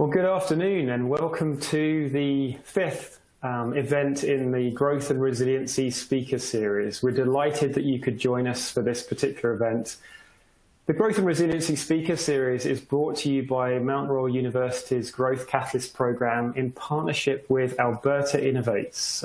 Well, good afternoon and welcome to the fifth event in the Growth and Resiliency Speaker Series. We're delighted that you could join us for this particular event. The Growth and Resiliency Speaker Series is brought to you by Mount Royal University's Growth Catalyst program in partnership with Alberta Innovates.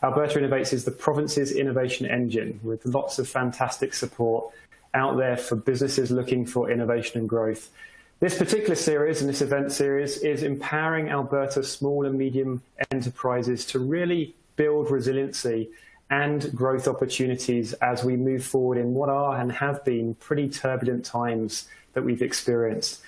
Alberta Innovates is the province's innovation engine with lots of fantastic support out there for businesses looking for innovation and growth. This particular series and this event series is empowering Alberta's small and medium enterprises to really build resiliency and growth opportunities as we move forward in what are and have been pretty turbulent times that we've experienced.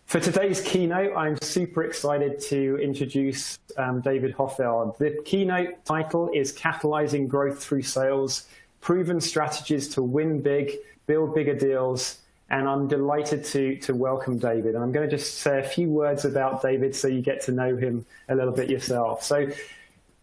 For today's keynote, I'm super excited to introduce David Hoffeld. The keynote title is Catalyzing Growth Through Sales, Proven Strategies to Win Big, Build Bigger Deals. And I'm delighted to welcome David. And I'm going to just say a few words about David so you get to know him a little bit yourself. So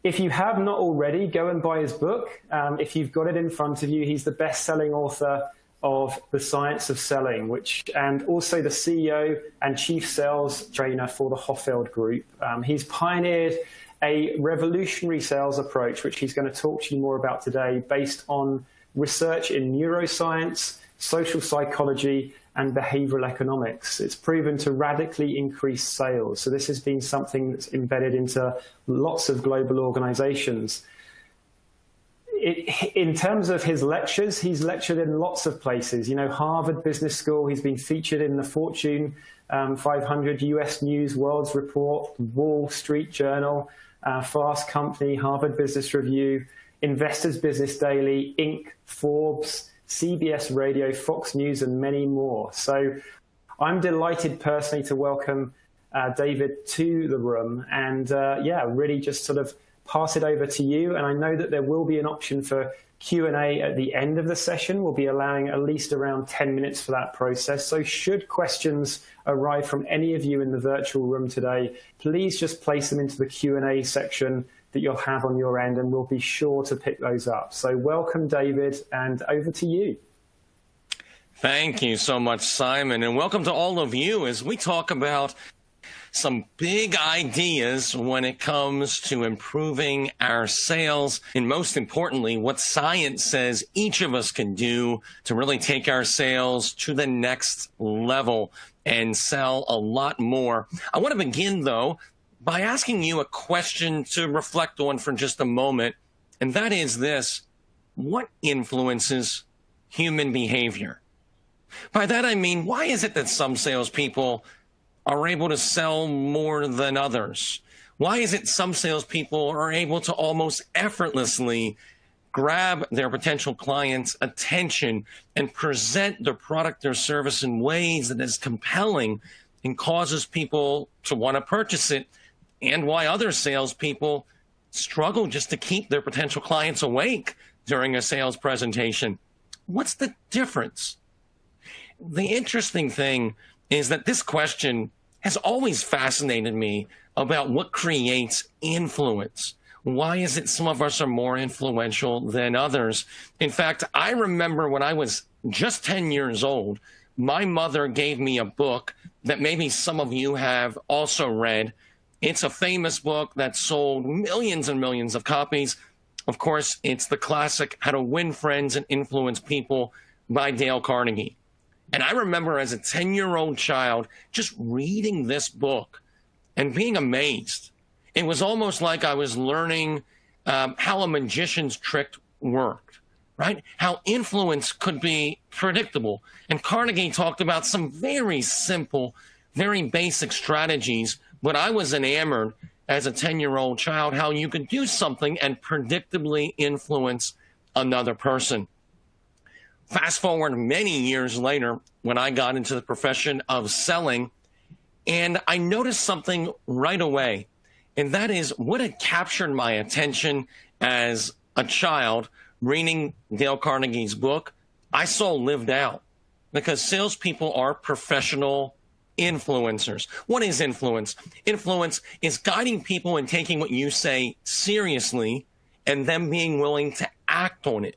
if you have not already, go and buy his book. If you've got it in front of you, he's the best-selling author of The Science of Selling, and also the CEO and chief sales trainer for the Hoffeld Group. He's pioneered a revolutionary sales approach, which he's going to talk to you more about today, based on research in neuroscience, social psychology, and behavioral economics. It's proven to radically increase sales. So this has been something that's embedded into lots of global organizations. In terms of his lectures, he's lectured in lots of places. You know, Harvard Business School, he's been featured in the Fortune 500, US News, World's Report, Wall Street Journal, Fast Company, Harvard Business Review, Investors Business Daily, Inc., Forbes, CBS Radio, Fox News, and many more. So I'm delighted personally to welcome David to the room and really just sort of pass it over to you. And I know that there will be an option for Q&A at the end of the session. We'll be allowing at least around 10 minutes for that process. So should questions arrive from any of you in the virtual room today, please just place them into the Q&A section that you'll have on your end, and we'll be sure to pick those up. So welcome, David, and over to you. Thank you so much, Simon, and welcome to all of you as we talk about some big ideas when it comes to improving our sales, and most importantly, what science says each of us can do to really take our sales to the next level and sell a lot more. I want to begin, though, by asking you a question to reflect on for just a moment, and that is this: what influences human behavior? By that I mean, why is it that some salespeople are able to sell more than others? Why is it some salespeople are able to almost effortlessly grab their potential clients' attention and present their product or service in ways that is compelling and causes people to want to purchase it? And why other salespeople struggle just to keep their potential clients awake during a sales presentation? What's the difference? The interesting thing is that this question has always fascinated me about what creates influence. Why is it some of us are more influential than others? In fact, I remember when I was just 10 years old, my mother gave me a book that maybe some of you have also read. It's a famous book that sold millions and millions of copies. Of course, it's the classic How to Win Friends and Influence People by Dale Carnegie. And I remember as a 10-year-old child just reading this book and being amazed. It was almost like I was learning how a magician's trick worked, right? How influence could be predictable. And Carnegie talked about some very simple, very basic strategies. But I was enamored as a 10-year-old child how you could do something and predictably influence another person. Fast forward many years later when I got into the profession of selling, and I noticed something right away, and that is what had captured my attention as a child reading Dale Carnegie's book, I saw lived out, because salespeople are professional influencers. What is influence? Influence is guiding people and taking what you say seriously and them being willing to act on it.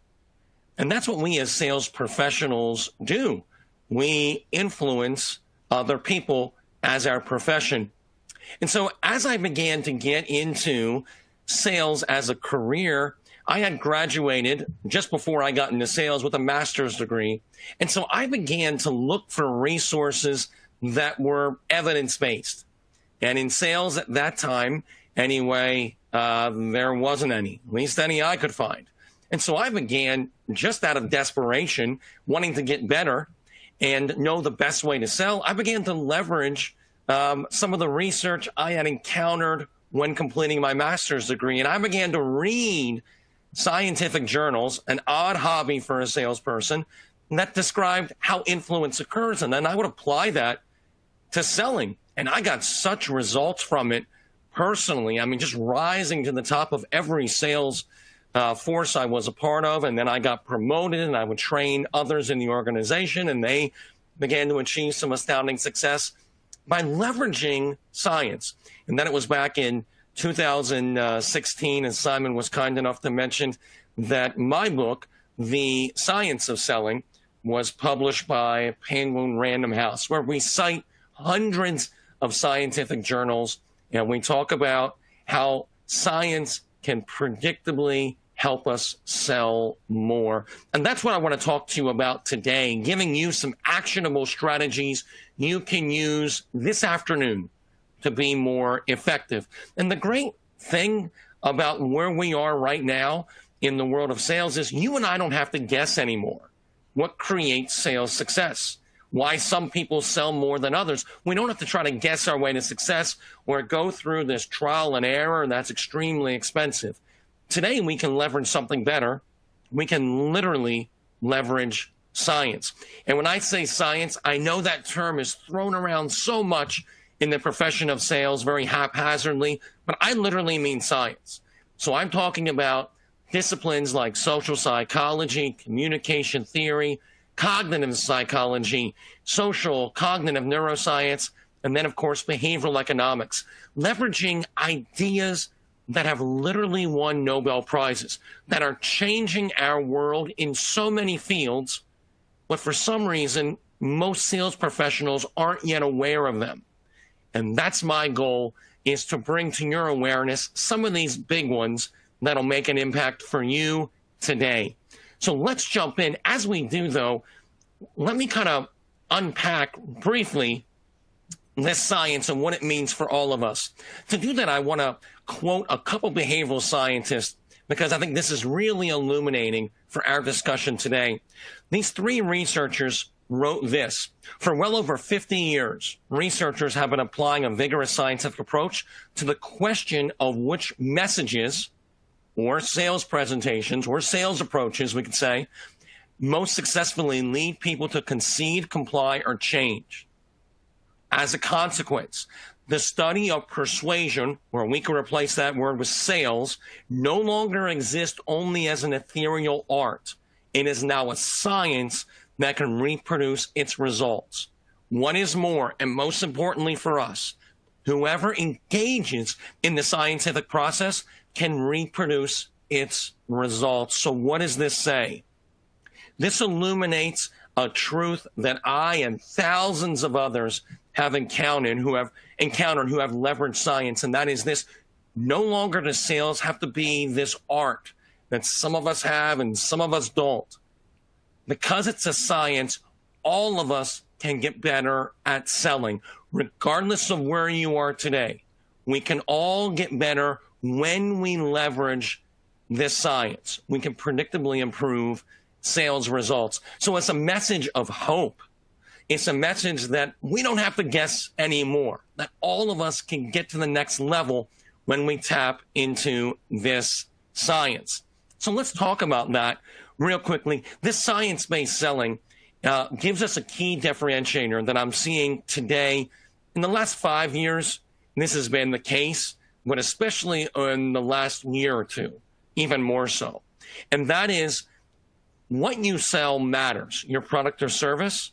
And that's what we as sales professionals do. We influence other people as our profession. And so as I began to get into sales as a career, I had graduated just before I got into sales with a master's degree. And so I began to look for resources that were evidence-based. And in sales at that time, anyway, there wasn't any, at least any I could find. And so I began, just out of desperation, wanting to get better and know the best way to sell. I began to leverage some of the research I had encountered when completing my master's degree. And I began to read scientific journals, an odd hobby for a salesperson, that described how influence occurs. And then I would apply that to selling. And I got such results from it personally. I mean, just rising to the top of every sales force I was a part of. And then I got promoted, and I would train others in the organization, and they began to achieve some astounding success by leveraging science. And then it was back in 2016, and Simon was kind enough to mention that my book, The Science of Selling, was published by Penguin Random House, where we cite hundreds of scientific journals, and we talk about how science can predictably help us sell more. And that's what I want to talk to you about today, giving you some actionable strategies you can use this afternoon to be more effective. And the great thing about where we are right now in the world of sales is you and I don't have to guess anymore what creates sales success, why some people sell more than others. We don't have to try to guess our way to success or go through this trial and error that's extremely expensive. Today, we can leverage something better. We can literally leverage science. And when I say science, I know that term is thrown around so much in the profession of sales very haphazardly, but I literally mean science. So I'm talking about disciplines like social psychology, communication theory, cognitive psychology, social, cognitive neuroscience, and then, of course, behavioral economics, leveraging ideas that have literally won Nobel Prizes, that are changing our world in so many fields, but for some reason, most sales professionals aren't yet aware of them. And that's my goal, is to bring to your awareness some of these big ones that'll make an impact for you today. So let's jump in. As we do, though, let me kind of unpack briefly this science and what it means for all of us. To do that, I want to quote a couple behavioral scientists, because I think this is really illuminating for our discussion today. These three researchers wrote this. For well over 50 years, researchers have been applying a vigorous scientific approach to the question of which messages or sales presentations or sales approaches, we could say, most successfully lead people to concede, comply, or change. As a consequence, the study of persuasion, or we can replace that word with sales, no longer exists only as an ethereal art. It is now a science that can reproduce its results. What is more, and most importantly for us, whoever engages in the scientific process can reproduce its results. So what does this say? This illuminates a truth that I and thousands of others have encountered who have leveraged science, and that is this: no longer does sales have to be this art that some of us have and some of us don't. Because it's a science, all of us can get better at selling, regardless of where you are today. We can all get better when we leverage this science. We can predictably improve sales results. So it's a message of hope. It's a message that we don't have to guess anymore, that all of us can get to the next level when we tap into this science. So let's talk about that real quickly. This science-based selling gives us a key differentiator that I'm seeing today. In the last 5 years, this has been the case, but especially in the last year or two, even more so. And that is, what you sell matters, your product or service,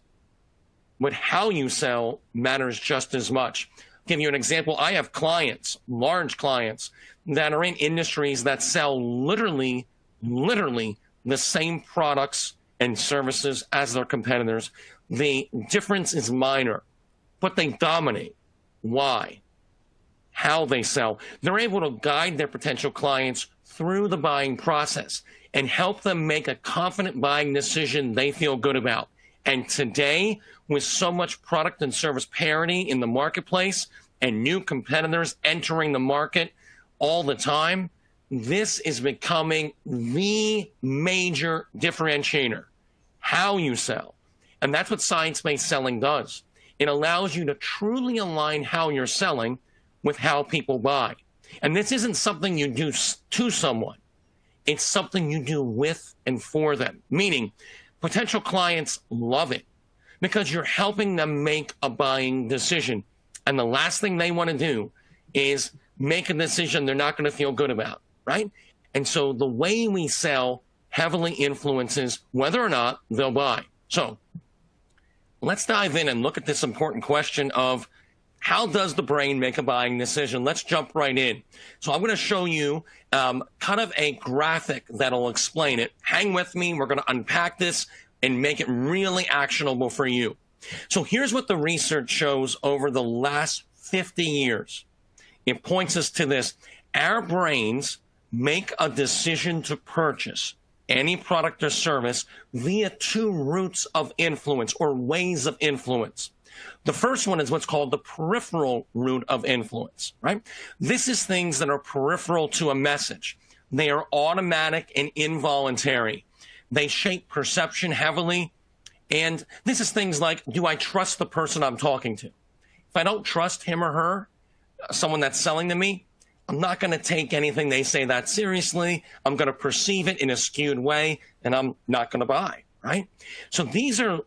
but how you sell matters just as much. I'll give you an example. I have clients, large clients, that are in industries that sell literally the same products and services as their competitors. The difference is minor, but they dominate. Why? how they sell. They're able to guide their potential clients through the buying process and help them make a confident buying decision they feel good about. And today, with so much product and service parity in the marketplace and new competitors entering the market all the time, this is becoming the major differentiator, how you sell. And that's what science-based selling does. It allows you to truly align how you're selling with how people buy. And this isn't something you do to someone. It's something you do with and for them, meaning potential clients love it because you're helping them make a buying decision. And the last thing they want to do is make a decision they're not going to feel good about, right? And so the way we sell heavily influences whether or not they'll buy. So let's dive in and look at this important question of how does the brain make a buying decision? Let's jump right in. So I'm going to show you kind of a graphic that'll explain it. Hang with me. We're going to unpack this and make it really actionable for you. So here's what the research shows over the last 50 years. It points us to this. Our brains make a decision to purchase any product or service via two routes of influence or ways of influence. The first one is what's called the peripheral route of influence, right? This is things that are peripheral to a message. They are automatic and involuntary. They shape perception heavily. And this is things like, do I trust the person I'm talking to? If I don't trust him or her, someone that's selling to me, I'm not going to take anything they say that seriously. I'm going to perceive it in a skewed way, and I'm not going to buy, right? So these are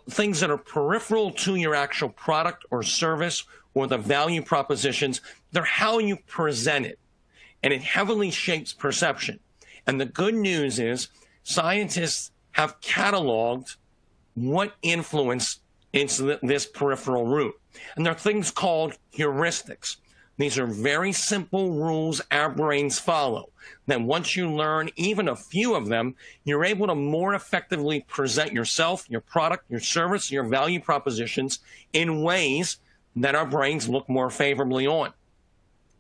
things that are peripheral to your actual product or service or the value propositions. They're how you present it, and it heavily shapes perception. And the good news is scientists have cataloged what influence into this peripheral route. And there are things called heuristics. These are very simple rules our brains follow. Then once you learn even a few of them, you're able to more effectively present yourself, your product, your service, your value propositions in ways that our brains look more favorably on.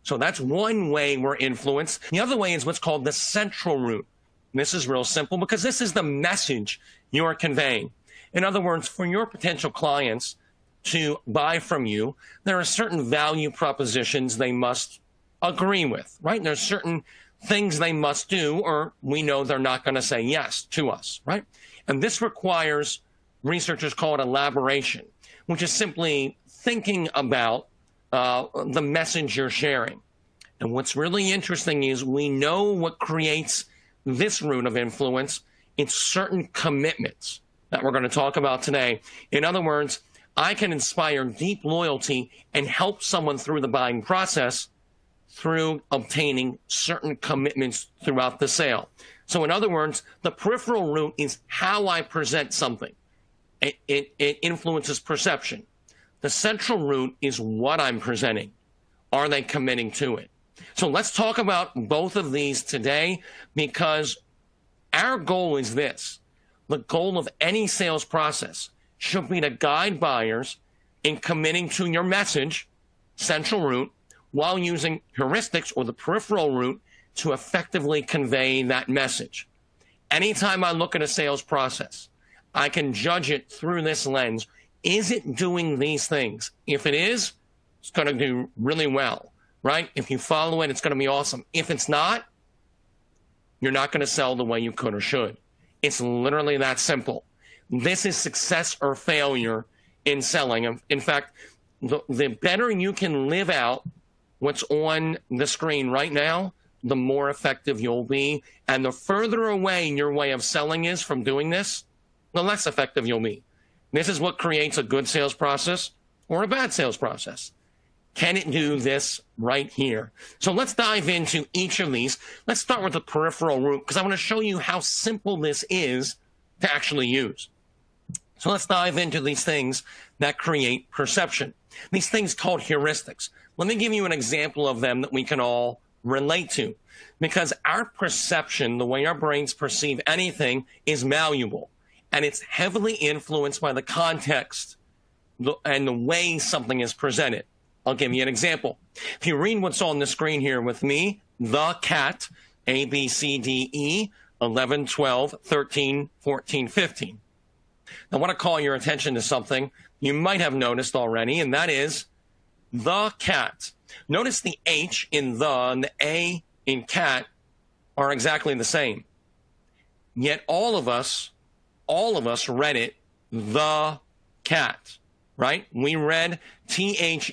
So that's one way we're influenced. The other way is what's called the central route. And this is real simple because this is the message you're conveying. In other words, for your potential clients to buy from you, there are certain value propositions they must agree with, right? There's certain things they must do, or we know they're not going to say yes to us, right? And this requires, researchers call it elaboration, which is simply thinking about the message you're sharing. And what's really interesting is we know what creates this route of influence. It's certain commitments that we're going to talk about today. In other words, I can inspire deep loyalty and help someone through the buying process through obtaining certain commitments throughout the sale. So in other words, the peripheral route is how I present something. It influences perception. The central route is what I'm presenting. Are they committing to it? So let's talk about both of these today because our goal is this. The goal of any sales process should be to guide buyers in committing to your message, central route, while using heuristics or the peripheral route to effectively convey that message. Anytime I look at a sales process, I can judge it through this lens. Is it doing these things? If it is, it's going to do really well, right? If you follow it, it's going to be awesome. If it's not, you're not going to sell the way you could or should. It's literally that simple. This is success or failure in selling. In fact, the better you can live out what's on the screen right now, the more effective you'll be. And the further away your way of selling is from doing this, the less effective you'll be. This is what creates a good sales process or a bad sales process. Can it do this right here? So let's dive into each of these. Let's start with the peripheral route because I want to show you how simple this is to actually use. So let's dive into these things that create perception. These things called heuristics. Let me give you an example of them that we can all relate to. Because our perception, the way our brains perceive anything, is malleable. And it's heavily influenced by the context and the way something is presented. I'll give you an example. If you read what's on the screen here with me, the cat, A, B, C, D, E, 11, 12, 13, 14, 15. I want to call your attention to something you might have noticed already, and that is the cat. Notice the H in the and the A in cat are exactly the same. Yet all of us read it, the cat, right? We read T-H-E-C-A-T.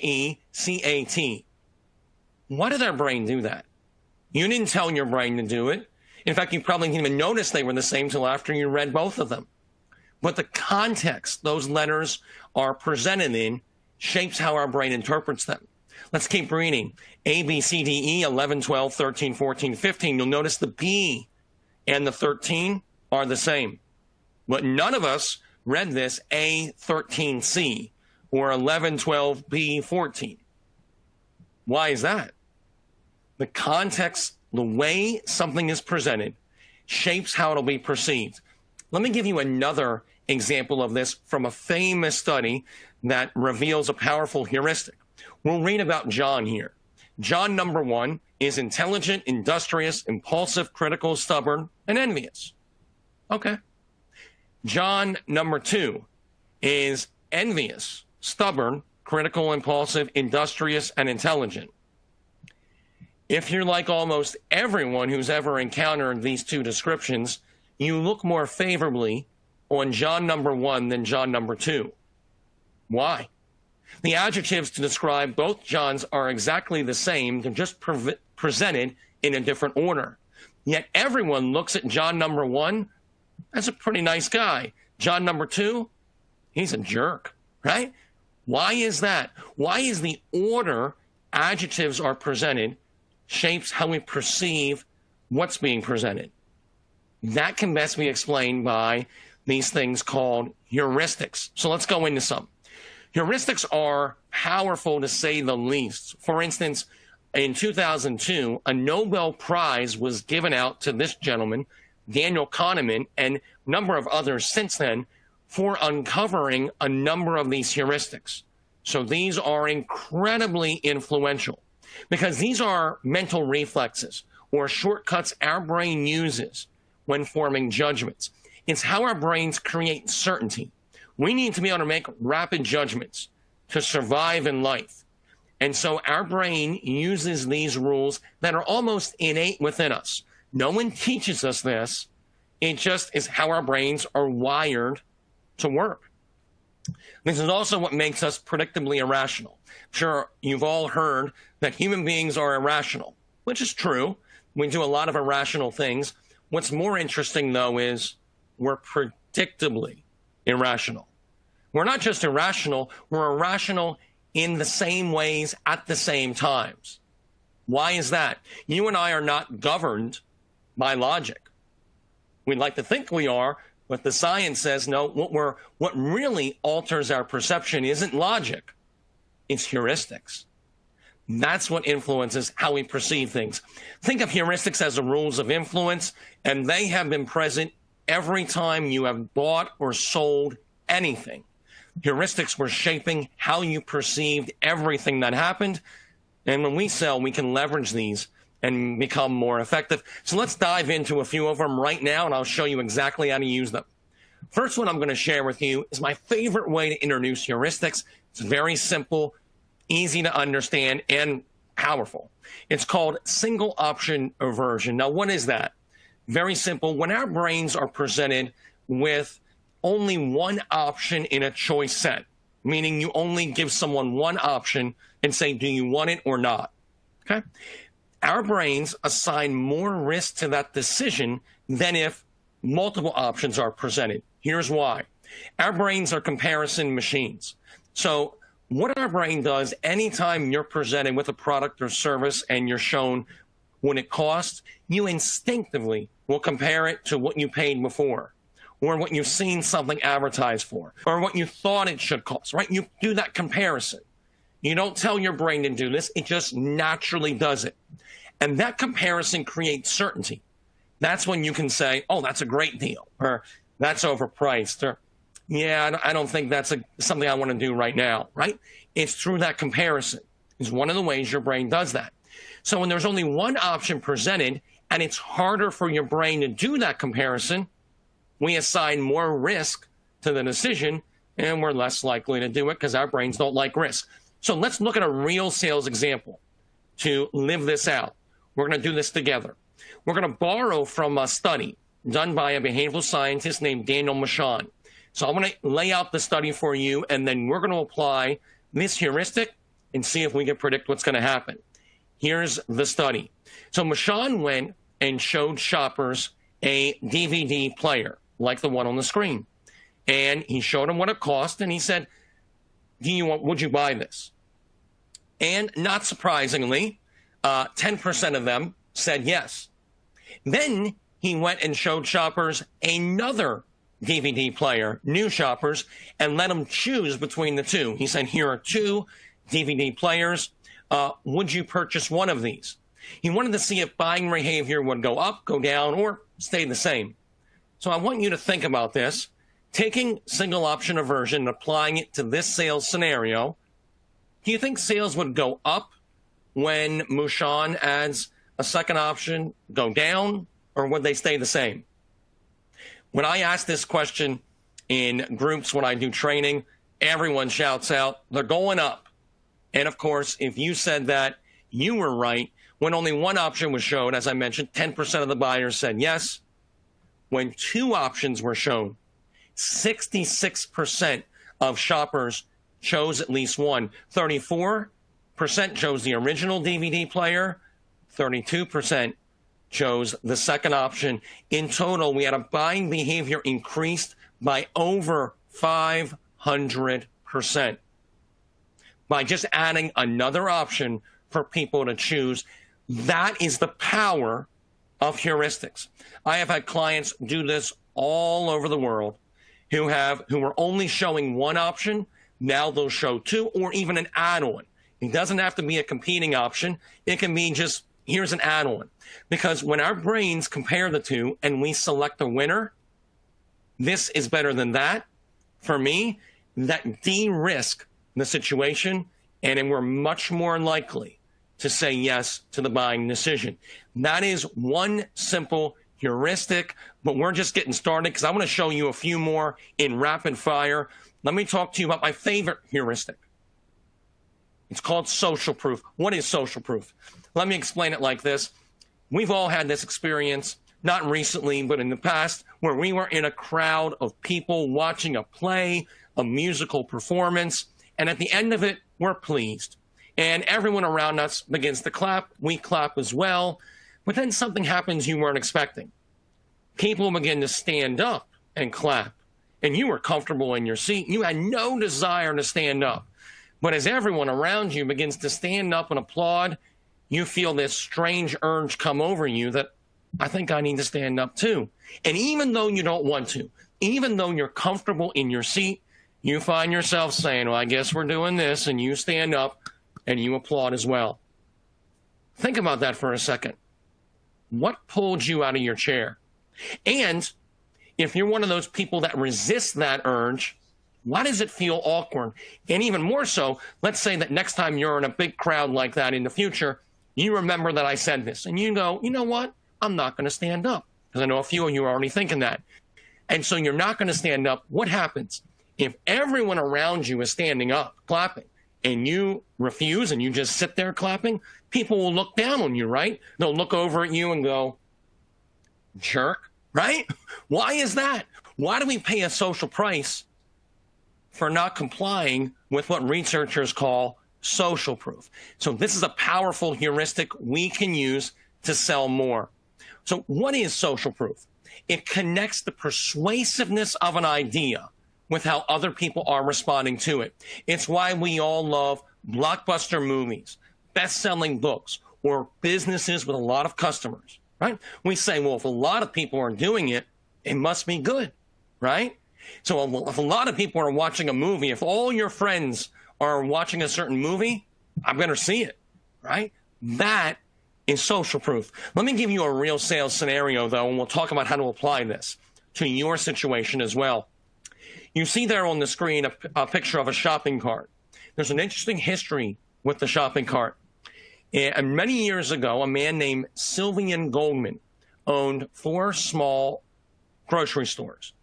Why did our brain do that? You didn't tell your brain to do it. In fact, you probably didn't even notice they were the same till after you read both of them. But the context those letters are presented in shapes how our brain interprets them. Let's keep reading. A, B, C, D, E, 11, 12, 13, 14, 15. You'll notice the B and the 13 are the same. But none of us read this A, 13C or 11, 12, B, 14. Why is that? The context, the way something is presented, shapes how it'll be perceived. Let me give you another example of this from a famous study that reveals a powerful heuristic. We'll read about John here. John number 1 is intelligent, industrious, impulsive, critical, stubborn, and envious. Okay. John number 2 is envious, stubborn, critical, impulsive, industrious, and intelligent. If you're like almost everyone who's ever encountered these two descriptions, you look more favorably on John number 1 than John number 2. Why? The adjectives to describe both Johns are exactly the same, they're just presented in a different order. Yet everyone looks at John number 1 as a pretty nice guy. John number 2, he's a jerk, right? Why is that? Why is the order adjectives are presented shapes how we perceive what's being presented? That can best be explained by these things called heuristics. So let's go into some. Heuristics are powerful to say the least. For instance, in 2002, a Nobel Prize was given out to this gentleman, Daniel Kahneman, and a number of others since then for uncovering a number of these heuristics. So these are incredibly influential because these are mental reflexes or shortcuts our brain uses when forming judgments. It's how our brains create certainty. We need to be able to make rapid judgments to survive in life. And so our brain uses these rules that are almost innate within us. No one teaches us this. It just is how our brains are wired to work. This is also what makes us predictably irrational. Sure, you've all heard that human beings are irrational, which is true. We do a lot of irrational things. What's more interesting, though, is we're predictably irrational. We're not just irrational, we're irrational in the same ways at the same times. Why is that? You and I are not governed by logic. We'd like to think we are, but the science says no, what really alters our perception isn't logic, it's heuristics. That's what influences how we perceive things. Think of heuristics as the rules of influence, and they have been present every time you have bought or sold anything. Heuristics were shaping how you perceived everything that happened. And when we sell, we can leverage these and become more effective. So let's dive into a few of them right now, and I'll show you exactly how to use them. First one I'm going to share with you is my favorite way to introduce heuristics. It's very simple, easy to understand, and powerful. It's called single option aversion. Now, what is that? Very simple. When our brains are presented with only one option in a choice set, meaning you only give someone one option and say, do you want it or not? Okay. Our brains assign more risk to that decision than if multiple options are presented. Here's why. Our brains are comparison machines. So what our brain does anytime you're presented with a product or service and you're shown what it costs, you instinctively will compare it to what you paid before, or what you've seen something advertised for, or what you thought it should cost, right? You do that comparison. You don't tell your brain to do this. It just naturally does it. And that comparison creates certainty. That's when you can say, oh, that's a great deal, or that's overpriced, or yeah, I don't think that's something I want to do right now, right? It's through that comparison. is one of the ways your brain does that. So when there's only one option presented and it's harder for your brain to do that comparison, we assign more risk to the decision and we're less likely to do it because our brains don't like risk. So let's look at a real sales example to live this out. We're going to do this together. We're going to borrow from a study done by a behavioral scientist named Daniel Michon. So I'm going to lay out the study for you, and then we're going to apply this heuristic and see if we can predict what's going to happen. Here's the study. So Michon went and showed shoppers a DVD player like the one on the screen. And he showed them what it cost, and he said, would you buy this? And not surprisingly, 10% of them said yes. Then he went and showed shoppers another DVD player, new shoppers, and let them choose between the two. He said, here are two DVD players. Would you purchase one of these? He wanted to see if buying behavior would go up, go down, or stay the same. So I want you to think about this. Taking single option aversion and applying it to this sales scenario, do you think sales would go up when Michon adds a second option, go down, or would they stay the same? When I ask this question in groups when I do training, everyone shouts out, they're going up. And of course, if you said that, you were right. When only one option was shown, as I mentioned, 10% of the buyers said yes. When two options were shown, 66% of shoppers chose at least one. 34% chose the original DVD player. 32% chose the second option. In total, we had a buying behavior increased by over 500% by just adding another option for people to choose. That is the power of heuristics. I have had clients do this all over the world who are only showing one option. Now they'll show two or even an add-on. It doesn't have to be a competing option. It can be just, here's an add-on. Because when our brains compare the two and we select a winner, this is better than that. For me, that de-risk the situation, and then we're much more likely to say yes to the buying decision. That is one simple heuristic, but we're just getting started because I want to show you a few more in rapid fire. Let me talk to you about my favorite heuristic. It's called social proof. What is social proof? Let me explain it like this. We've all had this experience, not recently, but in the past, where we were in a crowd of people watching a play, a musical performance, and at the end of it, we're pleased. And everyone around us begins to clap. We clap as well. But then something happens you weren't expecting. People begin to stand up and clap. And you were comfortable in your seat. You had no desire to stand up. But as everyone around you begins to stand up and applaud, you feel this strange urge come over you that, I think I need to stand up too. And even though you don't want to, even though you're comfortable in your seat, you find yourself saying, well, I guess we're doing this, and you stand up and you applaud as well. Think about that for a second. What pulled you out of your chair? And if you're one of those people that resist that urge, why does it feel awkward? And even more so, let's say that next time you're in a big crowd like that in the future, you remember that I said this, and you go, you know what? I'm not going to stand up. Because I know a few of you are already thinking that. And so you're not going to stand up. What happens? If everyone around you is standing up, clapping, and you refuse and you just sit there clapping, people will look down on you, right? They'll look over at you and go, jerk, right? Why is that? Why do we pay a social price for not complying with what researchers call social proof? So this is a powerful heuristic we can use to sell more. So what is social proof? It connects the persuasiveness of an idea with how other people are responding to it. It's why we all love blockbuster movies, best-selling books, or businesses with a lot of customers, right? We say, well, if a lot of people are doing it, it must be good, right? So if a lot of people are watching a movie, if all your friends are watching a certain movie, I'm going to see it, right? That is social proof. Let me give you a real sales scenario, though, and we'll talk about how to apply this to your situation as well. You see there on the screen a picture of a shopping cart. There's an interesting history with the shopping cart. And many years ago, a man named Sylvian Goldman owned 4 small grocery stores.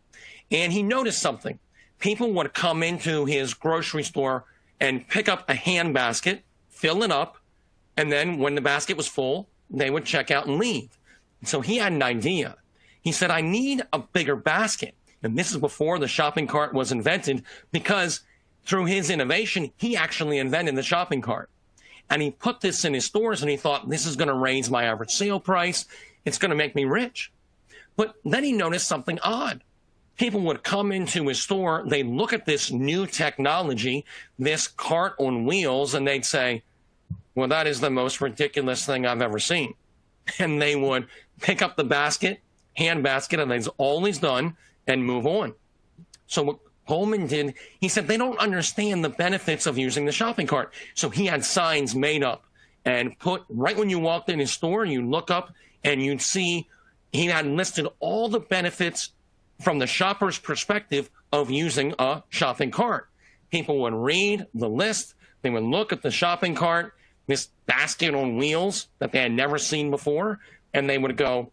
And he noticed something. People would come into his grocery store and pick up a hand basket, fill it up, and then when the basket was full, they would check out and leave. So he had an idea. He said, I need a bigger basket. And this is before the shopping cart was invented, because through his innovation, he actually invented the shopping cart. And he put this in his stores, and he thought, this is going to raise my average sale price. It's going to make me rich. But then he noticed something odd. People would come into his store, they'd look at this new technology, this cart on wheels, and they'd say, well, that is the most ridiculous thing I've ever seen. And they would pick up the basket, hand basket, and that's all he's done, and move on. So what Goldman did, he said they don't understand the benefits of using the shopping cart. So he had signs made up and put right when you walked in his store, you look up and you'd see he had listed all the benefits from the shopper's perspective of using a shopping cart. People would read the list, they would look at the shopping cart, this basket on wheels that they had never seen before, and they would go,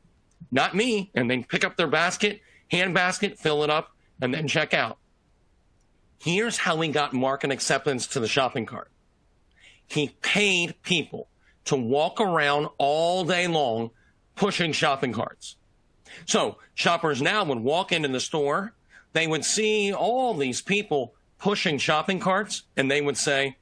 not me, and they'd pick up their basket, hand basket, fill it up, and then check out. Here's how he got market acceptance to the shopping cart. He paid people to walk around all day long pushing shopping carts. So shoppers now would walk into the store, they would see all these people pushing shopping carts, and they would say,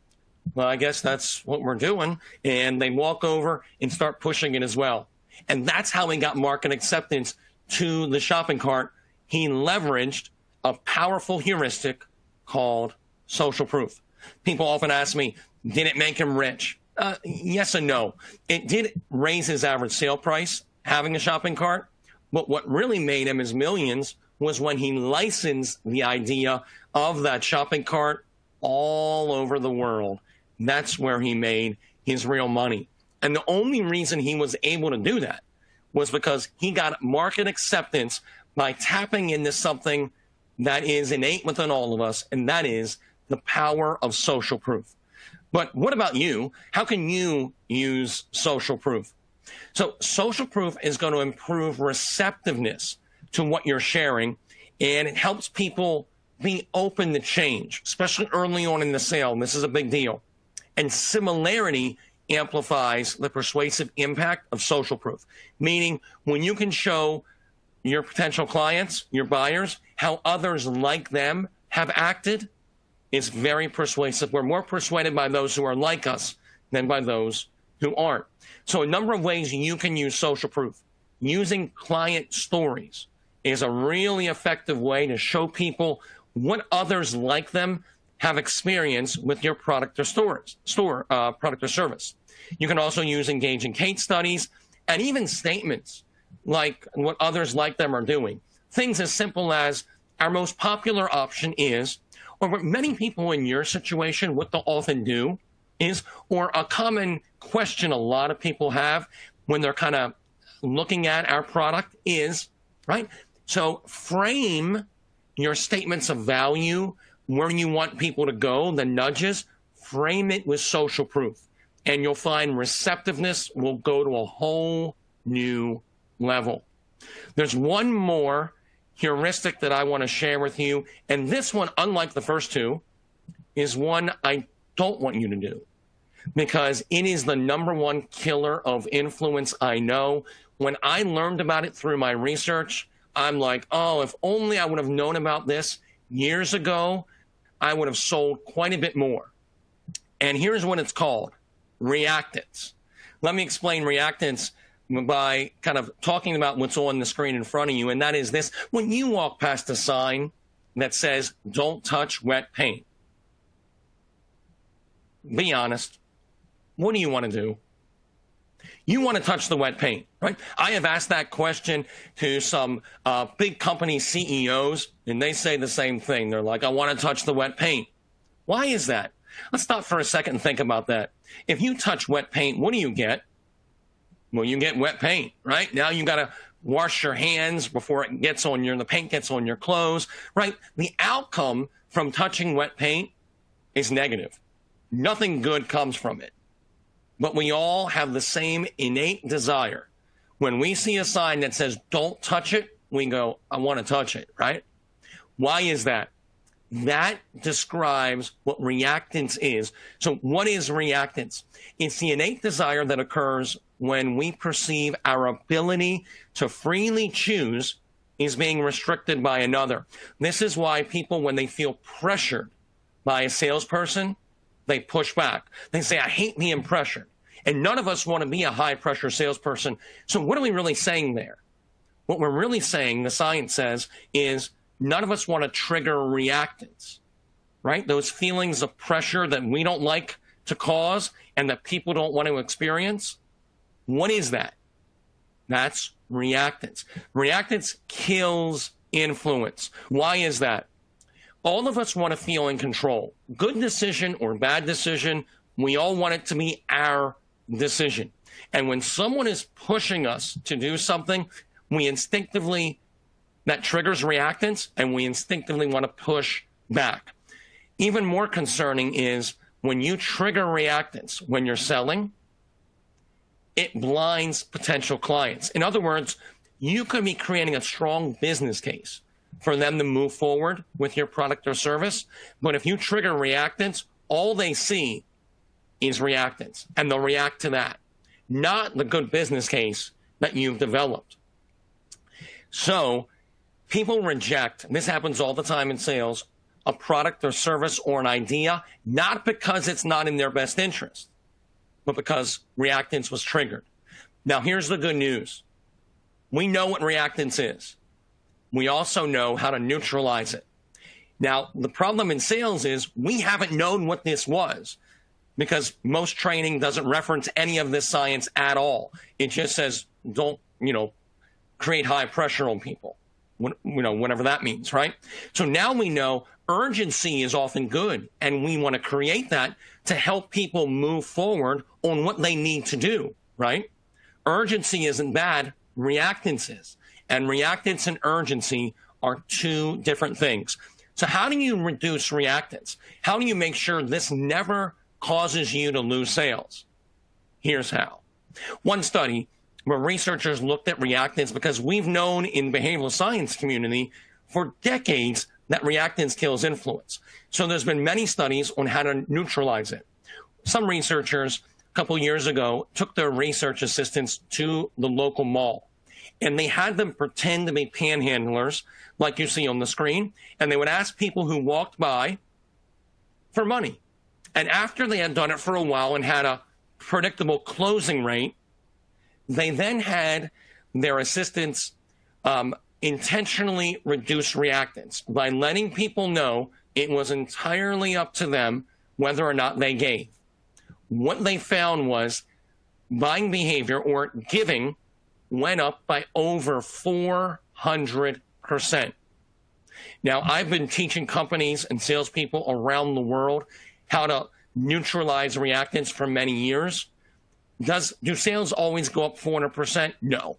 well, I guess that's what we're doing. And they'd walk over and start pushing it as well. And that's how he got market acceptance to the shopping cart. He leveraged a powerful heuristic called social proof. People often ask me, did it make him rich? Yes and no. It did raise his average sale price, having a shopping cart. But what really made him his millions was when he licensed the idea of that shopping cart all over the world. That's where he made his real money. And the only reason he was able to do that was because he got market acceptance by tapping into something that is innate within all of us, and that is the power of social proof. But what about you? How can you use social proof? So social proof is going to improve receptiveness to what you're sharing, and it helps people be open to change, especially early on in the sale. This is a big deal. And similarity amplifies the persuasive impact of social proof, meaning when you can show your potential clients, your buyers, how others like them have acted, it's very persuasive. We're more persuaded by those who are like us than by those who aren't. So a number of ways you can use social proof. Using client stories is a really effective way to show people what others like them have experienced with your product or product or service. You can also use engaging case studies and even statements like what others like them are doing. Things as simple as our most popular option is, or what many people in your situation, what they'll often do is, or a common question a lot of people have when they're kind of looking at our product is, right? So frame your statements of value, where you want people to go, the nudges, frame it with social proof. And you'll find receptiveness will go to a whole new level. There's one more heuristic that I want to share with you. And this one, unlike the first two, is one I don't want you to do, because it is the #1 killer of influence I know. When I learned about it through my research, I'm like, oh, if only I would have known about this years ago, I would have sold quite a bit more. And here's what it's called: reactance. Let me explain reactance by kind of talking about what's on the screen in front of you, and that is this. When you walk past a sign that says, don't touch wet paint, be honest, what do you want to do? You want to touch the wet paint, right? I have asked that question to some big company CEOs, and they say the same thing. They're like, I want to touch the wet paint. Why is that? Let's stop for a second and think about that. If you touch wet paint, what do you get? Well, you get wet paint, right? Now you got to wash your hands before it gets on the paint gets on your clothes, right? The outcome from touching wet paint is negative. Nothing good comes from it. But we all have the same innate desire. When we see a sign that says, don't touch it, we go, I want to touch it, right? Why is that? That describes what reactance is. So what is reactance? It's the innate desire that occurs when we perceive our ability to freely choose is being restricted by another. This is why people, when they feel pressured by a salesperson, they push back. They say, I hate being pressured. And none of us want to be a high-pressure salesperson. So what are we really saying there? What we're really saying, the science says, is none of us want to trigger reactance, right? Those feelings of pressure that we don't like to cause and that people don't want to experience. What is that? That's reactance. Reactance kills influence. Why is that? All of us want to feel in control. Good decision or bad decision, we all want it to be our decision. And when someone is pushing us to do something, we instinctively, that triggers reactance, and we instinctively want to push back. Even more concerning is when you trigger reactance, when you're selling, it blinds potential clients. In other words, you could be creating a strong business case for them to move forward with your product or service. But if you trigger reactance, all they see is reactance, and they'll react to that, not the good business case that you've developed. So people reject, this happens all the time in sales, a product or service or an idea, not because it's not in their best interest, but because reactance was triggered. Now, here's the good news. We know what reactance is. We also know how to neutralize it. Now, the problem in sales is we haven't known what this was because most training doesn't reference any of this science at all. It just says, don't, create high pressure on people, whatever that means, right? So now we know urgency is often good, and we want to create that to help people move forward on what they need to do, right? Urgency isn't bad, reactance is. And reactance and urgency are two different things. So how do you reduce reactance? How do you make sure this never causes you to lose sales? Here's how. One study where researchers looked at reactance, because we've known in behavioral science community for decades that reactance kills influence. So there's been many studies on how to neutralize it. Some researchers a couple years ago took their research assistants to the local mall, and they had them pretend to be panhandlers, like you see on the screen, and they would ask people who walked by for money. And after they had done it for a while and had a predictable closing rate, they then had their assistants intentionally reduce reactance by letting people know it was entirely up to them whether or not they gave. What they found was buying behavior or giving went up by over 400%. Now, I've been teaching companies and salespeople around the world how to neutralize reactance for many years. Do sales always go up 400%? No.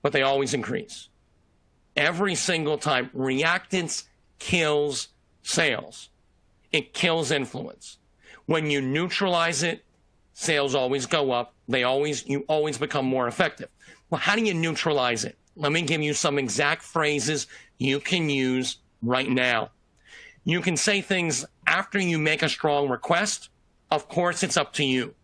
But they always increase. Every single time. Reactance kills sales. It kills influence. When you neutralize it, sales always go up. You always become more effective. Well, how do you neutralize it? Let me give you some exact phrases you can use right now. You can say things after you make a strong request. Of course, it's up to you,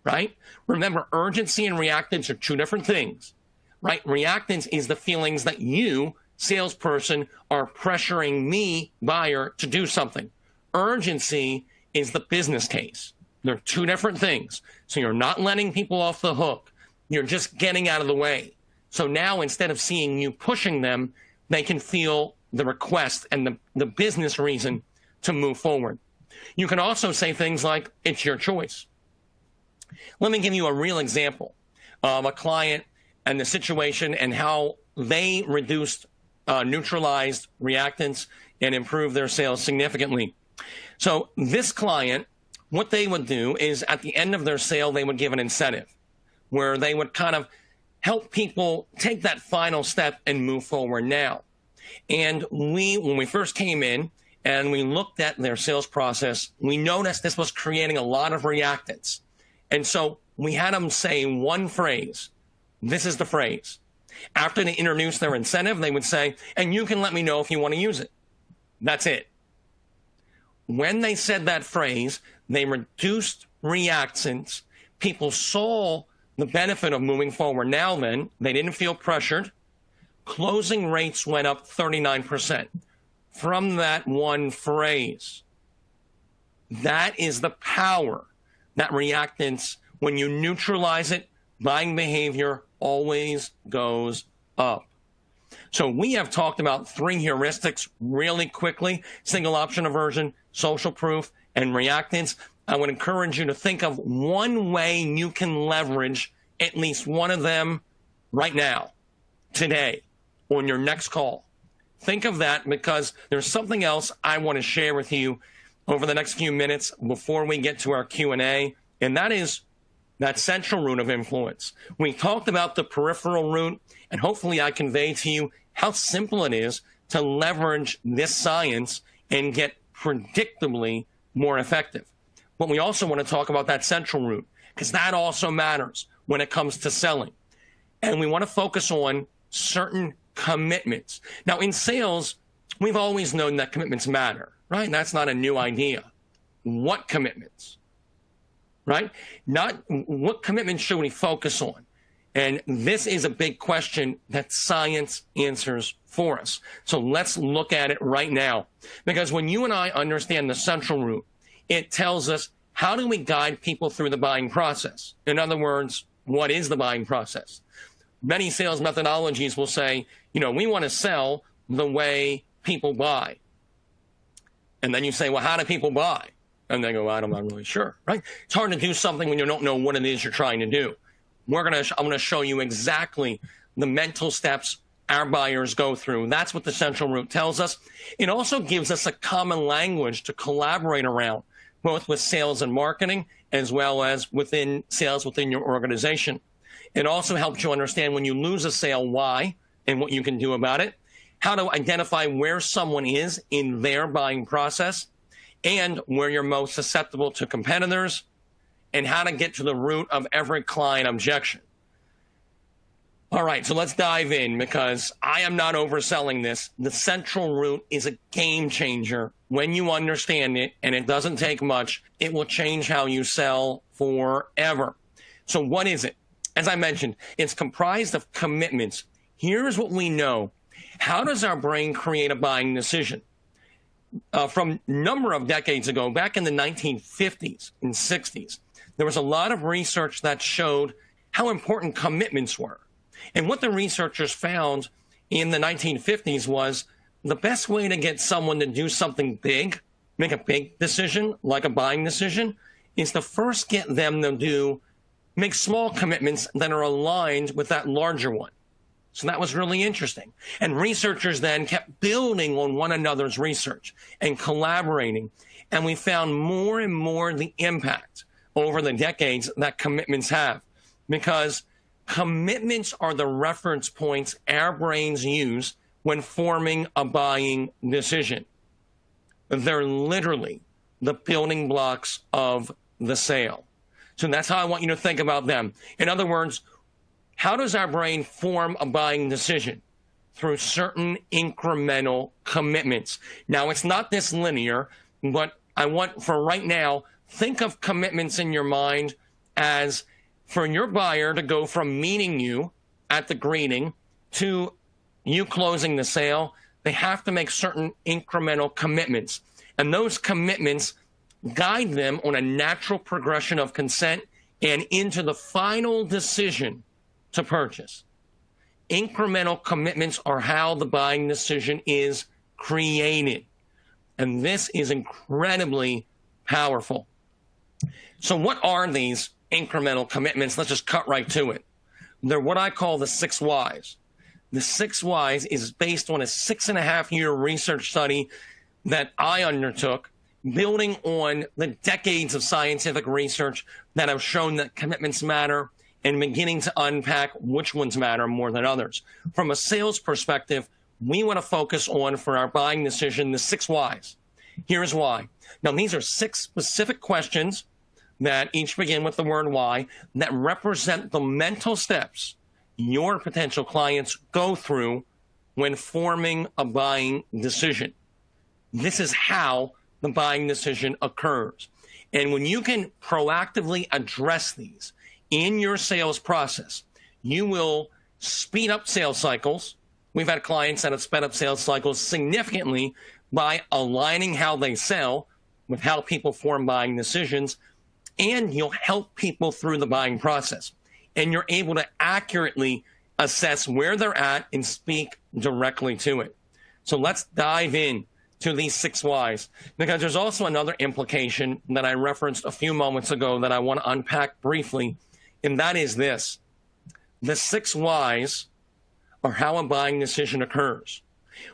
right? Remember, urgency and reactance are two different things, right? Reactance is the feelings that you, salesperson, are pressuring me, buyer, to do something. Urgency is the business case. They're two different things. So you're not letting people off the hook. You're just getting out of the way. So now, instead of seeing you pushing them, they can feel the request and the business reason to move forward. You can also say things like, it's your choice. Let me give you a real example of a client and the situation and how they reduced, neutralized reactance and improved their sales significantly. So this client, what they would do is at the end of their sale, they would give an incentive where they would kind of help people take that final step and move forward now. And when we first came in, and we looked at their sales process, we noticed this was creating a lot of reactance. And so we had them say one phrase. This is the phrase. After they introduced their incentive, they would say, and you can let me know if you want to use it. That's it. When they said that phrase, they reduced reactance. People saw the benefit of moving forward. Now then, they didn't feel pressured. Closing rates went up 39% from that one phrase. That is the power, that reactance. When you neutralize it, buying behavior always goes up. So we have talked about 3 heuristics really quickly: single option aversion, social proof, and reactance. I would encourage you to think of one way you can leverage at least one of them right now, today, on your next call. Think of that, because there's something else I want to share with you over the next few minutes before we get to our Q&A, and that is that central root of influence. We talked about the peripheral root, and hopefully I conveyed to you how simple it is to leverage this science and get predictably more effective. But we also want to talk about that central root, because that also matters when it comes to selling. And we want to focus on certain commitments. Now, in sales, we've always known that commitments matter, right? That's not a new idea. What commitments, right? Not what commitments should we focus on? And this is a big question that science answers for us. So let's look at it right now. Because when you and I understand the central root, it tells us, how do we guide people through the buying process? In other words, what is the buying process? Many sales methodologies will say, we want to sell the way people buy. And then you say, well, how do people buy? And they go, I'm not really sure, right? It's hard to do something when you don't know what it is you're trying to do. I'm going to show you exactly the mental steps our buyers go through. That's what the central root tells us. It also gives us a common language to collaborate around, both with sales and marketing, as well as within sales within your organization. It also helps you understand when you lose a sale, why, and what you can do about it, how to identify where someone is in their buying process, and where you're most susceptible to competitors, and how to get to the root of every client objection. All right, so let's dive in, because I am not overselling this. The central root is a game changer. When you understand it, and it doesn't take much, it will change how you sell forever. So what is it? As I mentioned, it's comprised of commitments. Here's what we know. How does our brain create a buying decision? From a number of decades ago, back in the 1950s and 60s, there was a lot of research that showed how important commitments were. And what the researchers found in the 1950s was the best way to get someone to do something big, make a big decision, like a buying decision, is to first get them to make small commitments that are aligned with that larger one. So that was really interesting. And researchers then kept building on one another's research and collaborating. And we found more and more the impact over the decades that commitments have, because commitments are the reference points our brains use when forming a buying decision. They're literally the building blocks of the sale. So that's how I want you to think about them. In other words, how does our brain form a buying decision? Through certain incremental commitments. Now, it's not this linear, but I want, for right now, think of commitments in your mind as for your buyer to go from meeting you at the greeting to you closing the sale. They have to make certain incremental commitments. And those commitments guide them on a natural progression of consent and into the final decision to purchase. Incremental commitments are how the buying decision is created. And this is incredibly powerful. So what are these incremental commitments? Let's just cut right to it. They're what I call the 6 whys. The 6 whys is based on a 6.5-year research study that I undertook, building on the decades of scientific research that have shown that commitments matter, and beginning to unpack which ones matter more than others. From a sales perspective, we want to focus on, for our buying decision, the 6 whys. Here's why. Now, these are 6 specific questions that each begin with the word why that represent the mental steps your potential clients go through when forming a buying decision. This is how the buying decision occurs. And when you can proactively address these in your sales process, you will speed up sales cycles. We've had clients that have sped up sales cycles significantly by aligning how they sell with how people form buying decisions, and you'll help people through the buying process. And you're able to accurately assess where they're at and speak directly to it. So let's dive in to these 6 whys, because there's also another implication that I referenced a few moments ago that I want to unpack briefly, and that is this. The 6 whys are how a buying decision occurs.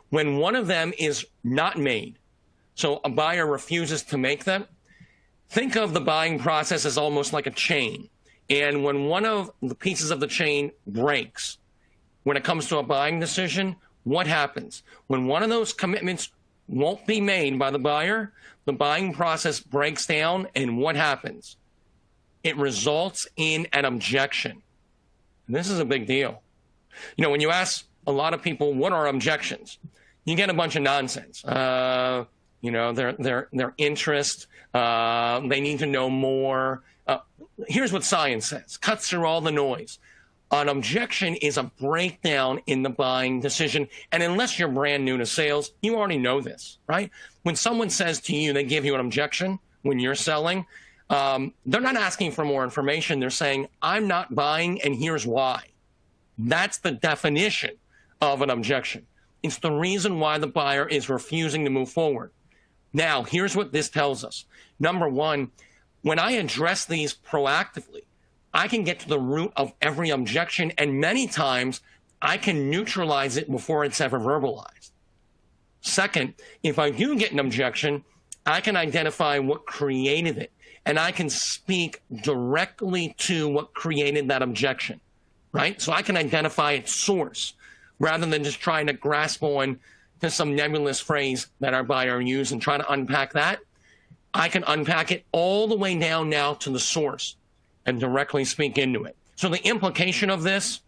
When one of them is not made, so a buyer refuses to make them, think of the buying process as almost like a chain. And when one of the pieces of the chain breaks, when it comes to a buying decision, what happens? When one of those commitments won't be made by the buyer, the buying process breaks down, and what happens? It results in an objection. And this is a big deal. You know, when you ask a lot of people, what are objections? You get a bunch of nonsense. You know, their interest, they need to know more. Here's what science says, cuts through all the noise. An objection is a breakdown in the buying decision. And unless you're brand new to sales, you already know this, right? When someone says to you, they give you an objection when you're selling, they're not asking for more information. They're saying, I'm not buying, and here's why. That's the definition of an objection. It's the reason why the buyer is refusing to move forward. Now, here's what this tells us. Number one, when I address these proactively, I can get to the root of every objection, and many times I can neutralize it before it's ever verbalized. Second, if I do get an objection, I can identify what created it, and I can speak directly to what created that objection, right? So I can identify its source rather than just trying to grasp on to some nebulous phrase that our buyer used and try to unpack that. I can unpack it all the way down now to the source and directly speak into it. So the implication of this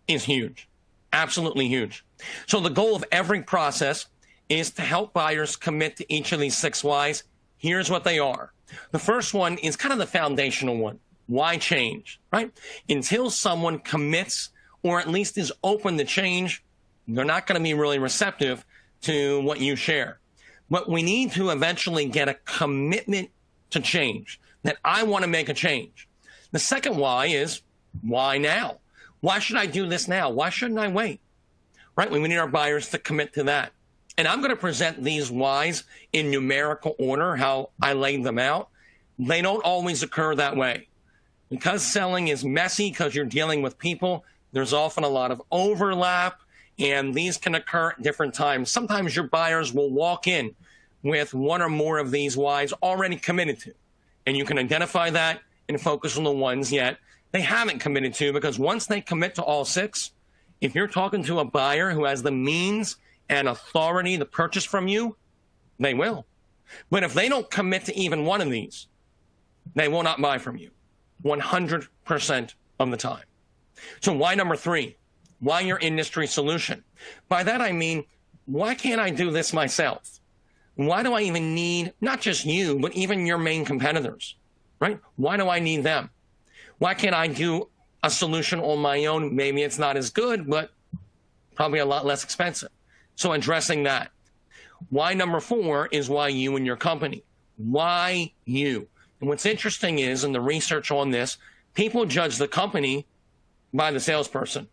is huge, absolutely huge. So the goal of every process is to help buyers commit to each of these 6 whys. Here's what they are. The first one is kind of the foundational one. Why change, right? Until someone commits or at least is open to change, they're not going to be really receptive to what you share. But we need to eventually get a commitment to change, that I want to make a change. The second why is, why now? Why should I do this now? Why shouldn't I wait? Right? We need our buyers to commit to that. And I'm going to present these whys in numerical order, how I laid them out. They don't always occur that way. Because selling is messy, because you're dealing with people, there's often a lot of overlap, and these can occur at different times. Sometimes your buyers will walk in with one or more of these whys already committed to. And you can identify that and focus on the ones yet they haven't committed to, because once they commit to all 6, if you're talking to a buyer who has the means and authority to purchase from you, they will. But if they don't commit to even one of these, they will not buy from you 100% of the time. So why number 3? Why your industry solution? By that I mean, why can't I do this myself? Why do I even need not just you, but even your main competitors, right? Why do I need them? Why can't I do a solution on my own? Maybe it's not as good, but probably a lot less expensive. So addressing that. Why number 4 is why you and your company. Why you? And what's interesting is, in the research on this, people judge the company by the salesperson.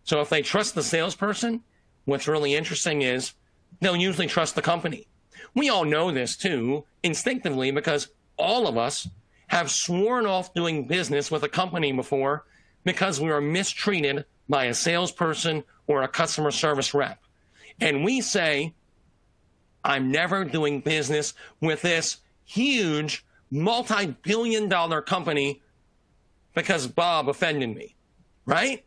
So if they trust the salesperson, what's really interesting is they'll usually trust the company. We all know this too, instinctively, because all of us have sworn off doing business with a company before because we were mistreated by a salesperson or a customer service rep. And we say, I'm never doing business with this huge multi-billion-dollar company because Bob offended me, right?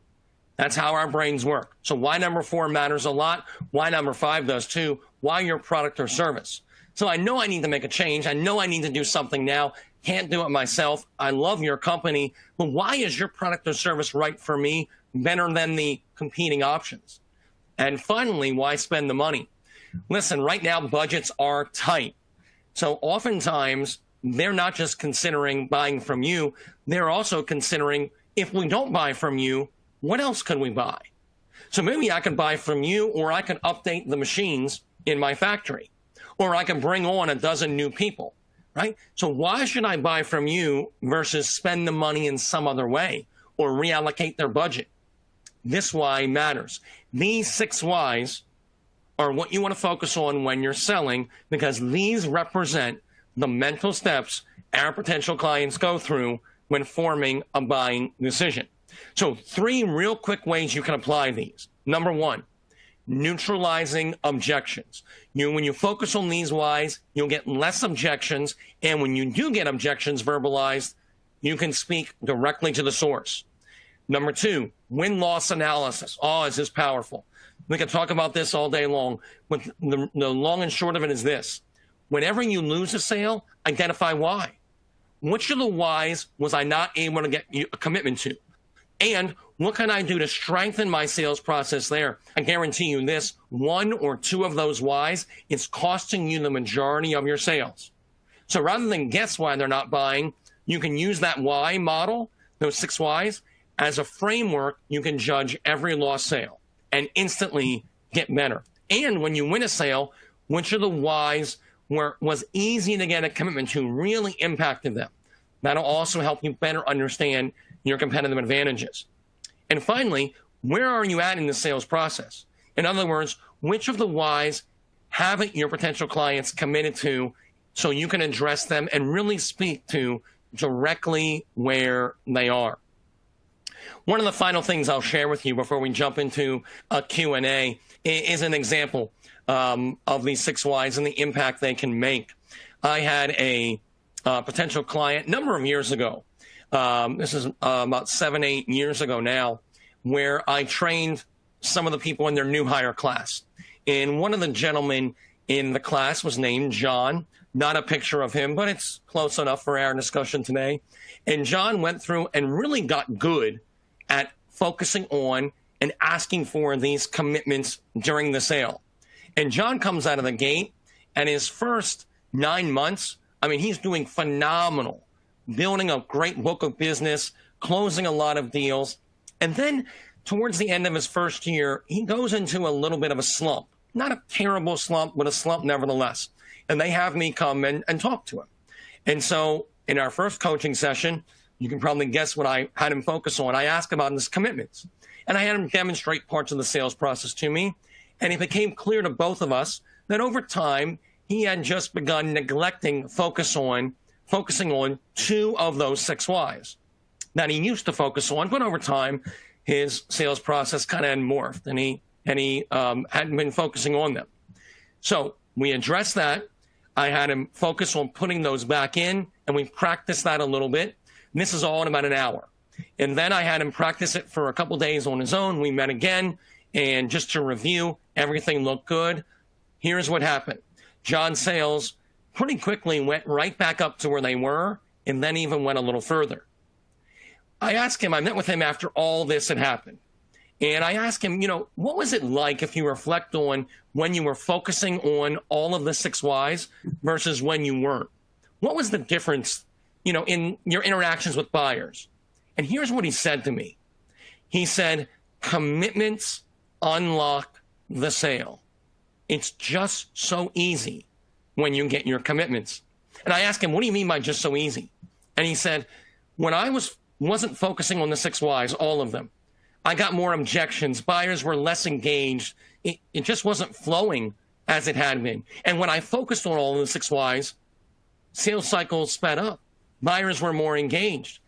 That's how our brains work. So why number 4 matters a lot. Why number 5 does too. Why your product or service. So I know I need to make a change. I know I need to do something now. Can't do it myself. I love your company, but why is your product or service right for me better than the competing options? And finally, why spend the money? Listen, right now, budgets are tight. So oftentimes, they're not just considering buying from you. They're also considering, if we don't buy from you, what else could we buy? So maybe I can buy from you, or I can update the machines in my factory, or I can bring on a dozen new people, right? So why should I buy from you versus spend the money in some other way or reallocate their budget? This why matters. These 6 whys are what you want to focus on when you're selling, because these represent the mental steps our potential clients go through when forming a buying decision. So 3 real quick ways you can apply these. Number 1, neutralizing objections. When you focus on these whys, you'll get less objections. And when you do get objections verbalized, you can speak directly to the source. Number 2, win-loss analysis. Oh, is this powerful? We can talk about this all day long, but the long and short of it is this. Whenever you lose a sale, identify why. Which of the whys was I not able to get a commitment to? And what can I do to strengthen my sales process there? I guarantee you this, 1 or 2 of those whys is costing you the majority of your sales. So rather than guess why they're not buying, you can use that why model, those 6 whys, as a framework. You can judge every lost sale and instantly get better. And when you win a sale, which of the whys was easy to get a commitment to really impacted them? That'll also help you better understand your competitive advantages. And finally, where are you at in the sales process? In other words, which of the whys haven't your potential clients committed to, so you can address them and really speak to directly where they are? One of the final things I'll share with you before we jump into a Q&A is an example of these 6 whys and the impact they can make. I had a potential client a number of years ago. This is about 7-8 years ago now, where I trained some of the people in their new hire class. And one of the gentlemen in the class was named John. Not a picture of him, but it's close enough for our discussion today. And John went through and really got good at focusing on and asking for these commitments during the sale. And John comes out of the gate, and his first 9 months, I mean, he's doing phenomenal, building a great book of business, closing a lot of deals. And then towards the end of his first year, he goes into a little bit of a slump. Not a terrible slump, but a slump nevertheless. And they have me come and talk to him. And so in our first coaching session, you can probably guess what I had him focus on. I asked about his commitments. And I had him demonstrate parts of the sales process to me. And it became clear to both of us that over time, he had just begun neglecting focusing on 2 of those 6 whys that he used to focus on. But over time, his sales process kind of morphed, and he hadn't been focusing on them. So we addressed that. I had him focus on putting those back in, and we practiced that a little bit. And this is all in about an hour. And then I had him practice it for a couple days on his own. We met again, and just to review, everything looked good. Here's what happened. John's sales pretty quickly went right back up to where they were, and then even went a little further. I asked him, I met with him after all this had happened. And I asked him, what was it like if you reflect on when you were focusing on all of the 6 whys versus when you weren't? What was the difference, in your interactions with buyers? And here's what he said to me. He said, commitments unlock the sale. It's just so easy when you get your commitments. And I asked him, what do you mean by just so easy? And he said, when I wasn't focusing on the 6 whys, all of them, I got more objections. Buyers were less engaged. It just wasn't flowing as it had been. And when I focused on all of the 6 whys, sales cycles sped up. Buyers were more engaged.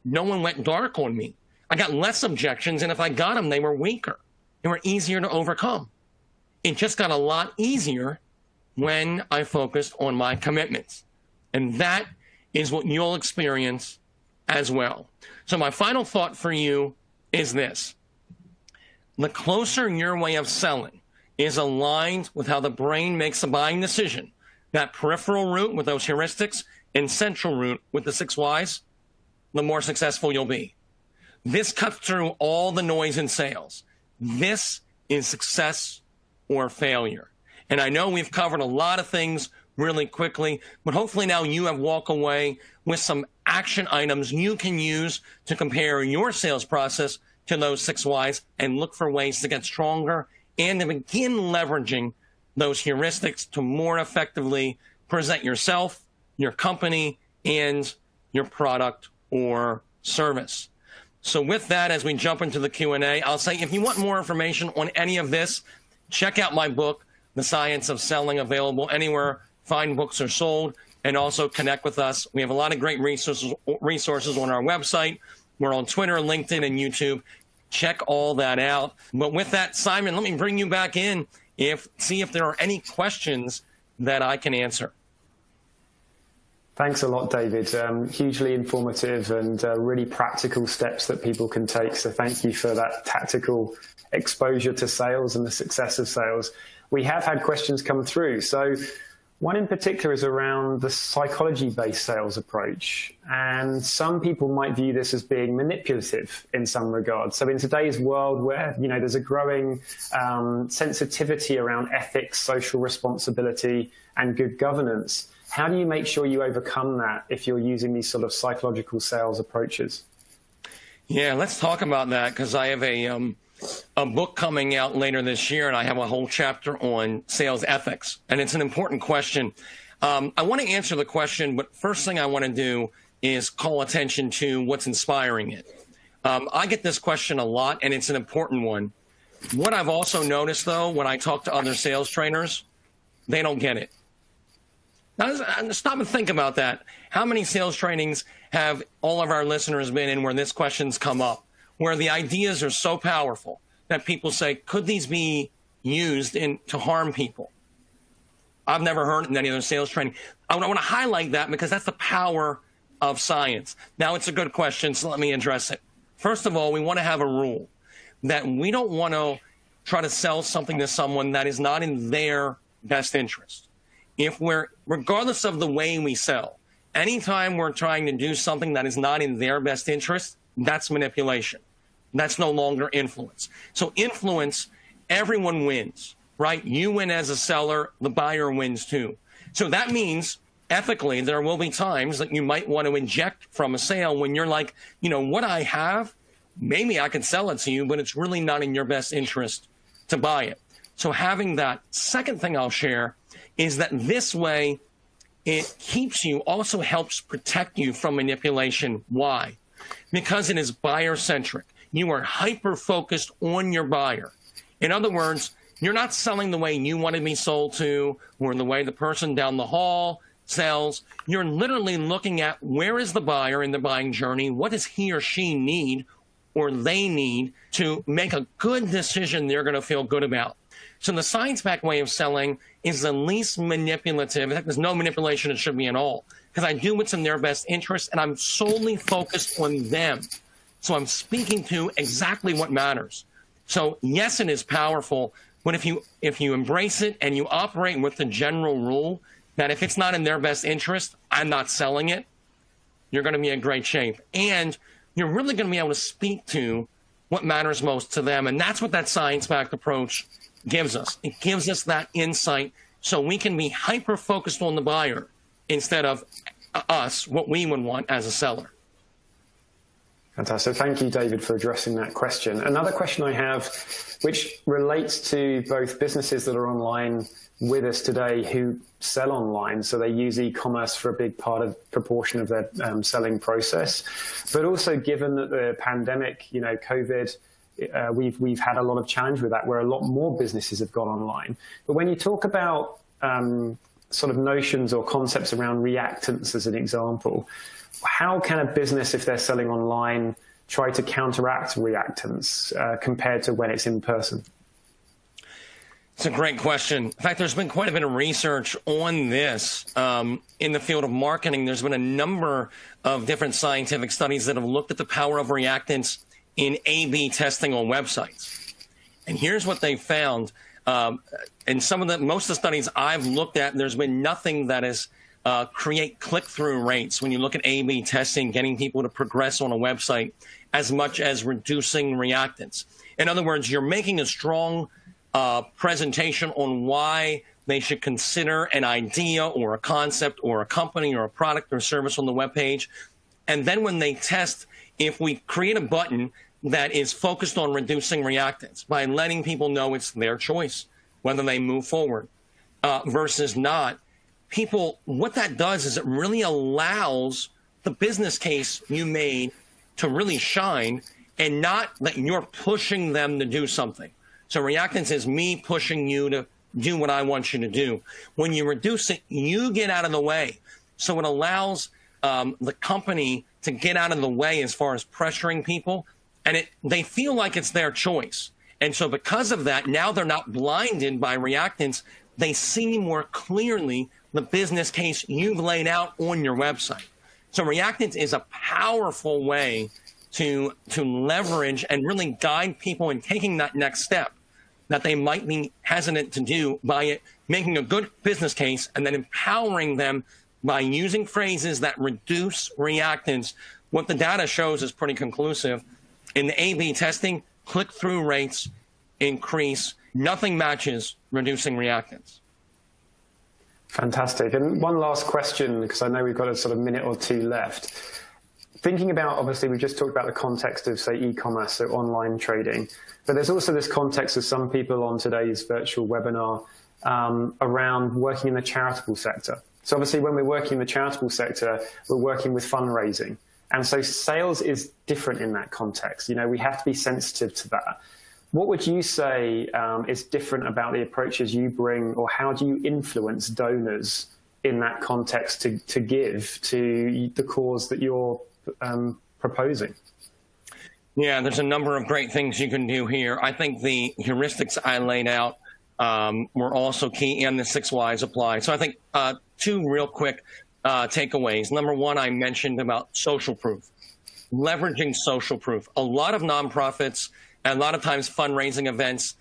No one went dark on me. I got less objections, and if I got them, they were weaker. They were easier to overcome. It just got a lot easier when I focused on my commitments. And that is what you'll experience as well. So my final thought for you is this. The closer your way of selling is aligned with how the brain makes a buying decision, that peripheral route with those heuristics and central route with the 6 whys, the more successful you'll be. This cuts through all the noise in sales. This is success or failure. And I know we've covered a lot of things really quickly, but hopefully now you have walked away with some action items you can use to compare your sales process to those 6 whys and look for ways to get stronger and to begin leveraging those heuristics to more effectively present yourself, your company, and your product or service. So with that, as we jump into the Q&A, I'll say if you want more information on any of this, check out my book, The Science of Selling, available anywhere fine books are sold, and also connect with us. We have a lot of great resources on our website. We're on Twitter, LinkedIn, and YouTube. Check all that out. But with that, Simon, let me bring you back in, see if there are any questions that I can answer. Thanks a lot, David. Hugely informative and really practical steps that people can take. So thank you for that tactical exposure to sales and the success of sales. We have had questions come through. So one in particular is around the psychology-based sales approach. And some people might view this as being manipulative in some regards. So in today's world where, there's a growing sensitivity around ethics, social responsibility, and good governance, how do you make sure you overcome that if you're using these sort of psychological sales approaches? Yeah, let's talk about that, because I have a book coming out later this year, and I have a whole chapter on sales ethics, and it's an important question. I want to answer the question, but first thing I want to do is call attention to what's inspiring it. I get this question a lot, and it's an important one. What I've also noticed, though, when I talk to other sales trainers, they don't get it. Now, stop and think about that. How many sales trainings have all of our listeners been in where this question's come up, where the ideas are so powerful that people say, could these be used to harm people? I've never heard it in any other sales training. I want to highlight that because that's the power of science. Now, it's a good question, so let me address it. First of all, we want to have a rule that we don't want to try to sell something to someone that is not in their best interest. Regardless of the way we sell, anytime we're trying to do something that is not in their best interest, that's manipulation. That's no longer influence. So influence, everyone wins, right? You win as a seller, the buyer wins too. So that means ethically, there will be times that you might want to inject from a sale when you're like, what I have, maybe I could sell it to you, but it's really not in your best interest to buy it. So having that. Second thing I'll share is that this way, it also helps protect you from manipulation. Why? Because it is buyer-centric. You are hyper-focused on your buyer. In other words, you're not selling the way you want to be sold to or the way the person down the hall sells. You're literally looking at where is the buyer in the buying journey, what does he or she need or they need to make a good decision they're going to feel good about. So the science-backed way of selling is the least manipulative. In fact, there's no manipulation it should be at all, because I do what's in their best interest, and I'm solely focused on them. So I'm speaking to exactly what matters. So yes, it is powerful, but if you embrace it and you operate with the general rule that if it's not in their best interest, I'm not selling it, you're going to be in great shape. And you're really going to be able to speak to what matters most to them. And that's what that science-backed approach gives us. It gives us that insight so we can be hyper-focused on the buyer instead of us, what we would want as a seller. Fantastic. Thank you, David, for addressing that question. Another question I have, which relates to both businesses that are online with us today who sell online, so they use e-commerce for a big proportion of their selling process, but also given that the pandemic, COVID, we've had a lot of challenge with that, where a lot more businesses have gone online. But when you talk about sort of notions or concepts around reactance as an example, how can a business, if they're selling online, try to counteract reactance compared to when it's in person? It's a great question. In fact, there's been quite a bit of research on this in the field of marketing. There's been a number of different scientific studies that have looked at the power of reactance in A/B testing on websites. And here's what they found. in most of the studies I've looked at, there's been nothing that has create click-through rates when you look at A/B testing, getting people to progress on a website, as much as reducing reactance. In other words, you're making a strong presentation on why they should consider an idea or a concept or a company or a product or service on the web page. And then when they test, if we create a button that is focused on reducing reactance by letting people know it's their choice, whether they move forward versus not, people, what that does is it really allows the business case you made to really shine, and not that you're pushing them to do something. So reactance is me pushing you to do what I want you to do. When you reduce it, you get out of the way. So it allows the company to get out of the way as far as pressuring people, and they feel like it's their choice. And so because of that, now they're not blinded by reactance. They see more clearly the business case you've laid out on your website. So reactance is a powerful way to leverage and really guide people in taking that next step that they might be hesitant to do by making a good business case and then empowering them by using phrases that reduce reactance. What the data shows is pretty conclusive. In the A/B testing, click-through rates increase. Nothing matches reducing reactance. Fantastic. And one last question, because I know we've got a sort of minute or two left. Thinking about, obviously, we've just talked about the context of, say, e-commerce, so online trading, but there's also this context of some people on today's virtual webinar around working in the charitable sector. So obviously, when we're working in the charitable sector, we're working with fundraising. And so sales is different in that context. You know, we have to be sensitive to that. What would you say is different about the approaches you bring, or how do you influence donors in that context to give to the cause that you're proposing? Yeah, there's a number of great things you can do here. I think the heuristics I laid out were also key, and the 6 whys apply. So I think 2 real quick takeaways. Number 1, I mentioned about social proof, leveraging social proof. A lot of nonprofits and a lot of times fundraising events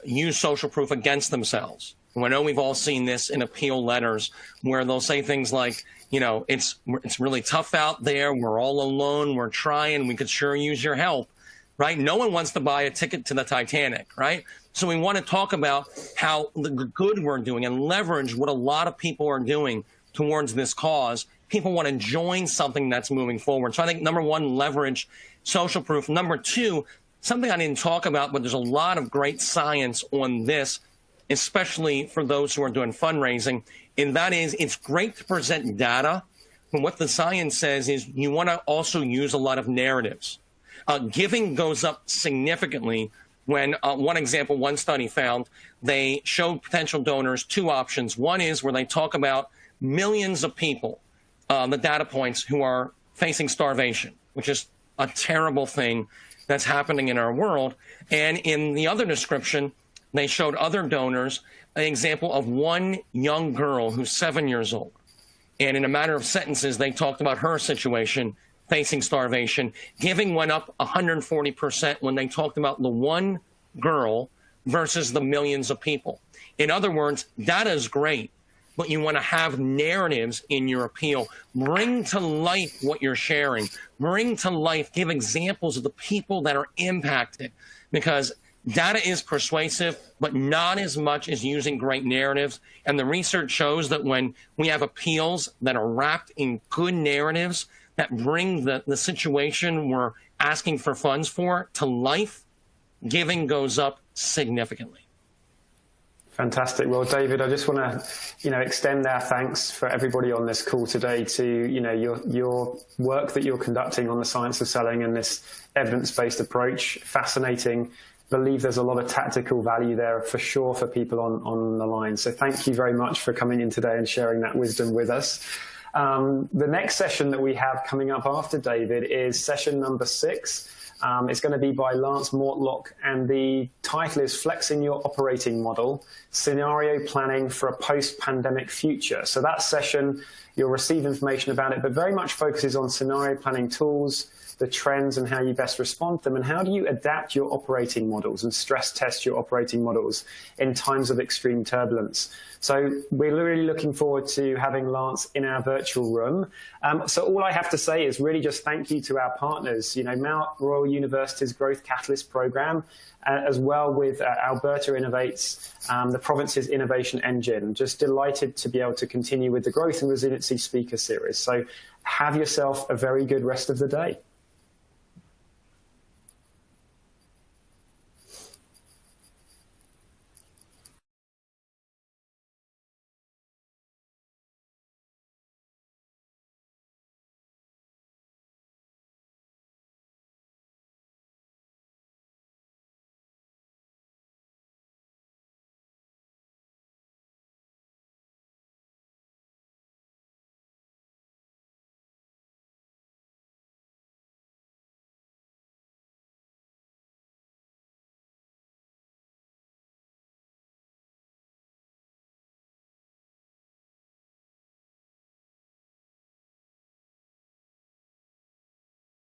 use social proof against themselves. I know we've all seen this in appeal letters where they'll say things like, you know, it's really tough out there. We're all alone. We're trying. We could sure use your help, right? No one wants to buy a ticket to the Titanic, right? So we want to talk about how the good we're doing and leverage what a lot of people are doing towards this cause. People want to join something that's moving forward. So I think, number 1, leverage social proof. Number 2, something I didn't talk about, but there's a lot of great science on this, especially for those who are doing fundraising, and that is it's great to present data, but what the science says is you want to also use a lot of narratives. Giving goes up significantly when, one example, one study found, they showed potential donors 2 options. One is where they talk about millions of people, the data points, who are facing starvation, which is a terrible thing that's happening in our world. And in the other description, they showed other donors an example of one young girl who's 7 years old. And in a matter of sentences, they talked about her situation facing starvation. Giving went up 140% when they talked about the one girl versus the millions of people. In other words, data is great, but you want to have narratives in your appeal. Bring to life what you're sharing. Bring to life, give examples of the people that are impacted, because data is persuasive, but not as much as using great narratives. And the research shows that when we have appeals that are wrapped in good narratives that bring the situation we're asking for funds for to life, giving goes up significantly. Fantastic. Well, David, I just want to, extend our thanks for everybody on this call today to, your work that you're conducting on the science of selling and this evidence-based approach. Fascinating. Believe there's a lot of tactical value there for sure for people on the line. So thank you very much for coming in today and sharing that wisdom with us. The next session that we have coming up after David is session number 6. It's going to be by Lance Mortlock, and the title is Flexing Your Operating Model, Scenario Planning for a Post-Pandemic Future. So that session You'll receive information about it, but very much focuses on scenario planning tools, the trends and how you best respond to them, and how do you adapt your operating models and stress test your operating models in times of extreme turbulence. So we're really looking forward to having Lance in our virtual room. So all I have to say is really just thank you to our partners, Mount Royal University's Growth Catalyst program, as well with Alberta Innovates, the province's innovation engine. Just delighted to be able to continue with the Growth and Resiliency Speaker Series. So have yourself a very good rest of the day.